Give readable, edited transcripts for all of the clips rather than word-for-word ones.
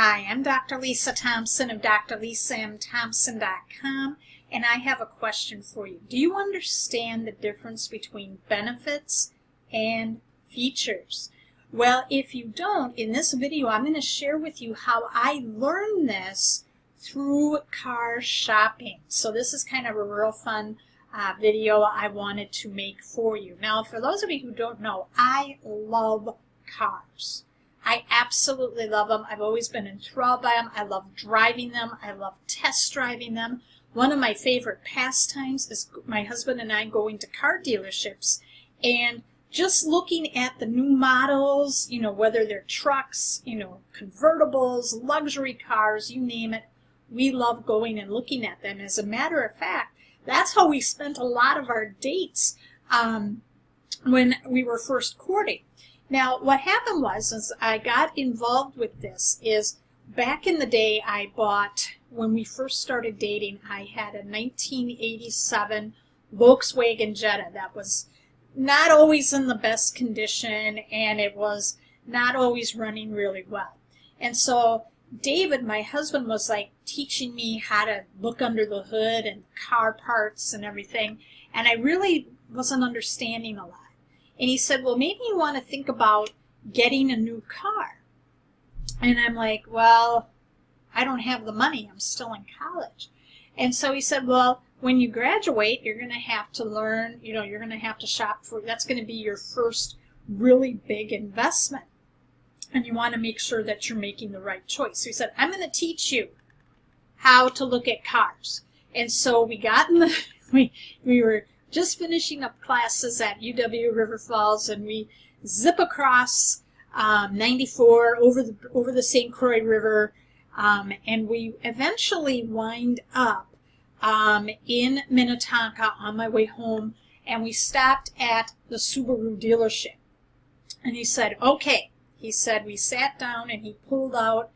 Hi, I'm Dr. Lisa Thompson of drlisamthompson.com, and I have a question for you. Do you understand the difference between benefits and features? Well, if you don't, in this video I'm going to share with you how I learned this through car shopping. So this is kind of a real fun video I wanted to make for you. Now, for those of you who don't know, I love cars. I absolutely love them. I've always been enthralled by them. I love driving them. I love test driving them. One of my favorite pastimes is my husband and I going to car dealerships and just looking at the new models, you know, whether they're trucks, you know, convertibles, luxury cars, you name it. We love going and looking at them. As a matter of fact, that's how we spent a lot of our dates when we were first courting. Now, what happened was, as I got involved with this, is back in the day I bought, when we first started dating, I had a 1987 Volkswagen Jetta that was not always in the best condition, and it was not always running really well. And so David, my husband, was like teaching me how to look under the hood and car parts and everything, and I really wasn't understanding a lot. And he said, well, maybe you want to think about getting a new car. And I'm like, well, I don't have the money. I'm still in college. And so he said, well, when you graduate, you're going to have to learn, you know, you're going to have to shop for, that's going to be your first really big investment. And you want to make sure that you're making the right choice. So he said, I'm going to teach you how to look at cars. And so we got in the, we were just finishing up classes at UW River Falls, and we zip across 94 over the St. Croix River, and we eventually wind up in Minnetonka on my way home, and we stopped at the Subaru dealership. And he said, okay. He said, we sat down and he pulled out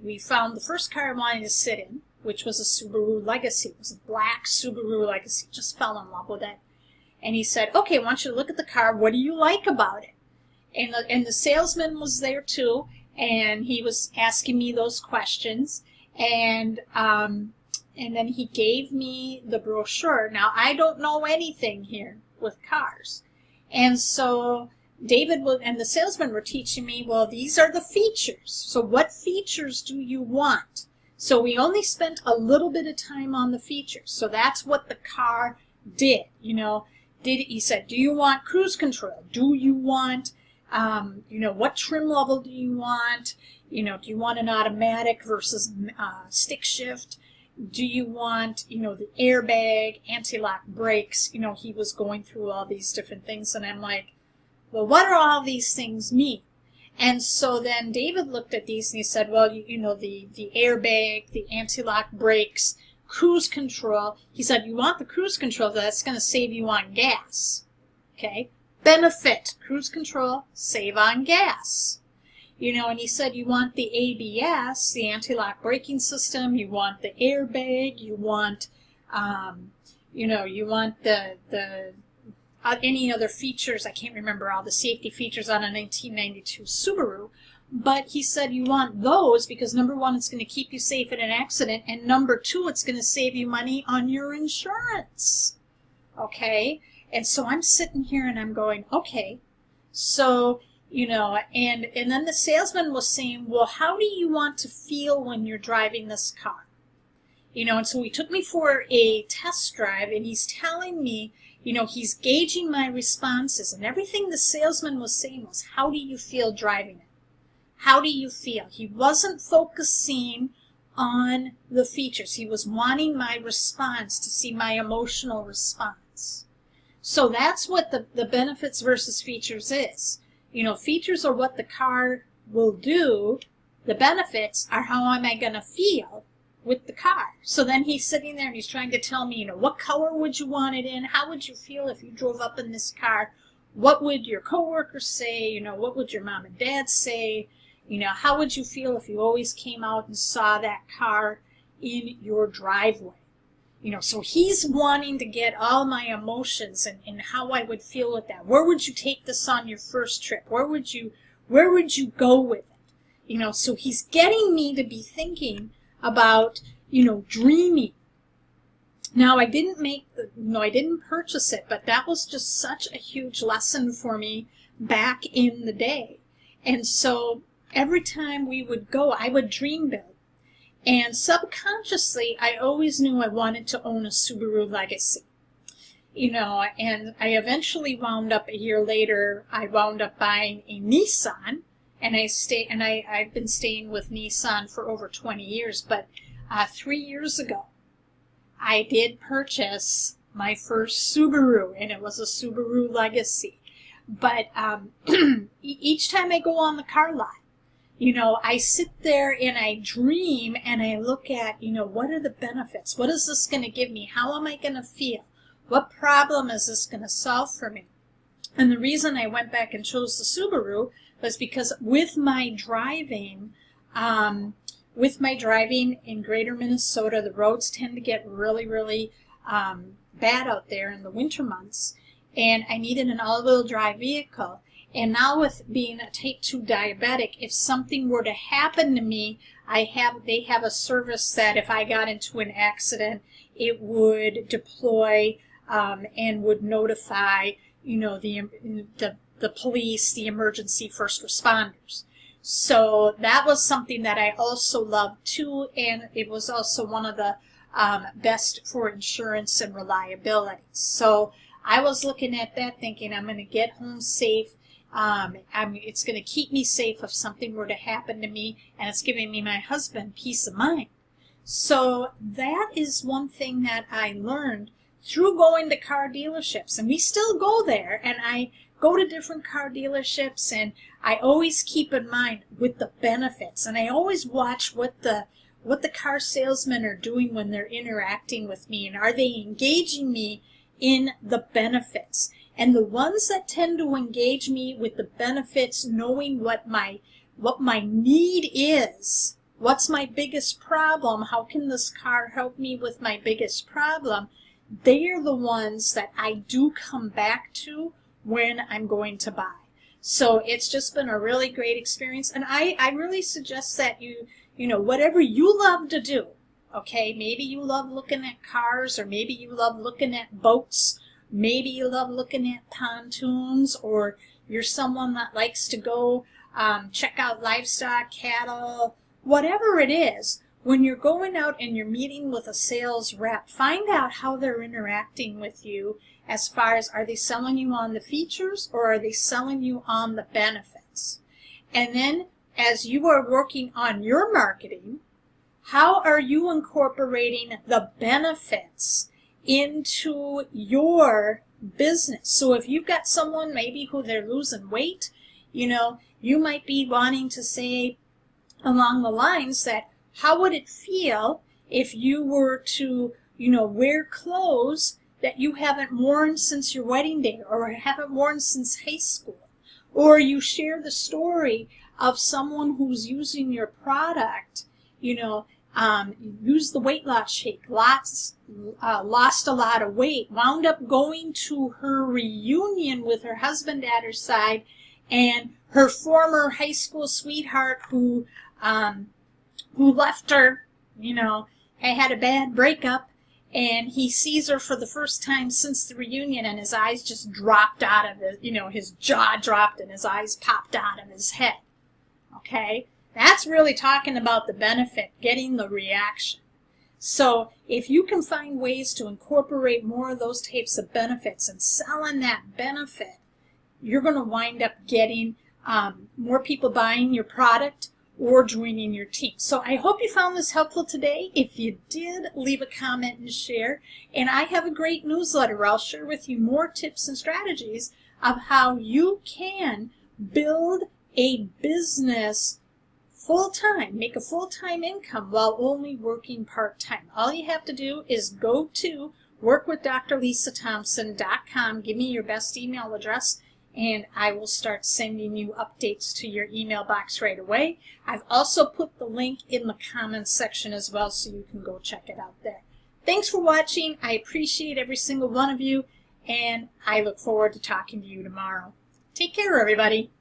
we found the first car I wanted to sit in, which was a Subaru Legacy. It was a black Subaru Legacy. Just fell in love with it. And he said, okay, I want you to look at the car. What do you like about it? And the salesman was there too, and he was asking me those questions. And then he gave me the brochure. Now, I don't know anything here with cars. And so David and the salesman were teaching me, well, these are the features. So what features do you want? So we only spent a little bit of time on the features. So that's what the car did. You know, he said, do you want cruise control? Do you want, you know, what trim level do you want? You know, do you want an automatic versus stick shift? Do you want, you know, the airbag, anti-lock brakes? You know, he was going through all these different things. And I'm like, well, what do all these things mean? And so then David looked at these and he said, well, you know, the airbag, the anti-lock brakes, cruise control. He said, you want the cruise control, that's going to save you on gas. Okay? Benefit, cruise control, save on gas. You know, and he said, you want the ABS, the anti-lock braking system, you want the airbag, you want, you know, you want the any other features. I can't remember all the safety features on a 1992 Subaru, but he said you want those because number one, it's going to keep you safe in an accident, and number two, it's going to save you money on your insurance. Okay? And so I'm sitting here and I'm going, okay, so, you know, and then the salesman was saying, well, how do you want to feel when you're driving this car? You know, and so he took me for a test drive, and he's telling me, you know, he's gauging my responses, and everything the salesman was saying was, how do you feel driving it? How do you feel? He wasn't focusing on the features. He was wanting my response, to see my emotional response. So that's what the benefits versus features is. You know, features are what the car will do. The benefits are how am I going to feel with the car. So then he's sitting there and he's trying to tell me, you know, what color would you want it in? How would you feel if you drove up in this car? What would your coworkers say? You know, what would your mom and dad say? You know, how would you feel if you always came out and saw that car in your driveway? You know, so he's wanting to get all my emotions and how I would feel with that. Where would you take this on your first trip? Where would you go with it? So he's getting me to be thinking about, dreaming. Now, I didn't purchase it, but that was just such a huge lesson for me back in the day. And so every time we would go, I would dream build. And subconsciously, I always knew I wanted to own a Subaru Legacy. And I eventually wound up, a year later, I wound up buying a Nissan. And I've been staying with Nissan for over 20 years. But 3 years ago, I did purchase my first Subaru, and it was a Subaru Legacy. But each time I go on the car lot, I sit there and I dream and I look at, what are the benefits? What is this going to give me? How am I going to feel? What problem is this going to solve for me? And the reason I went back and chose the Subaru was because with my driving in greater Minnesota, the roads tend to get really, really bad out there in the winter months. And I needed an all-wheel drive vehicle. And now with being a type 2 diabetic, if something were to happen to me, they have a service that if I got into an accident, it would deploy and would notify, the police, the emergency first responders. So that was something that I also loved too, and it was also one of the best for insurance and reliability. So I was looking at that thinking I'm going to get home safe. It's going to keep me safe if something were to happen to me, and it's giving me my husband peace of mind. So that is one thing that I learned through going to car dealerships, and we still go there, and I go to different car dealerships, and I always keep in mind with the benefits, and I always watch what the car salesmen are doing when they're interacting with me, and are they engaging me in the benefits. And the ones that tend to engage me with the benefits, knowing what my need is, what's my biggest problem, how can this car help me with my biggest problem, they are the ones that I do come back to when I'm going to buy. So it's just been a really great experience, and I really suggest that you whatever you love to do, okay, maybe you love looking at cars, or maybe you love looking at boats, maybe you love looking at pontoons, or you're someone that likes to go check out livestock, cattle, whatever it is. When you're going out and you're meeting with a sales rep, find out how they're interacting with you as far as, are they selling you on the features or are they selling you on the benefits? And then as you are working on your marketing, how are you incorporating the benefits into your business? So if you've got someone maybe who they're losing weight, you might be wanting to say along the lines that, how would it feel if you were to, wear clothes that you haven't worn since your wedding day or haven't worn since high school? Or you share the story of someone who's using your product, used the weight loss shake, lost a lot of weight, wound up going to her reunion with her husband at her side, and her former high school sweetheart who left her, had a bad breakup, and he sees her for the first time since the reunion, and his eyes just dropped out of his jaw dropped and his eyes popped out of his head. Okay? That's really talking about the benefit, getting the reaction. So if you can find ways to incorporate more of those types of benefits and selling that benefit, you're going to wind up getting more people buying your product or joining your team. So I hope you found this helpful today. If you did, leave a comment and share. And I have a great newsletter where I'll share with you more tips and strategies of how you can build a business full-time, make a full-time income while only working part-time. All you have to do is go to workwithdrlisathompson.com, give me your best email address, and I will start sending you updates to your email box right away. I've also put the link in the comments section as well, so you can go check it out there. Thanks for watching. I appreciate every single one of you, and I look forward to talking to you tomorrow. Take care, everybody.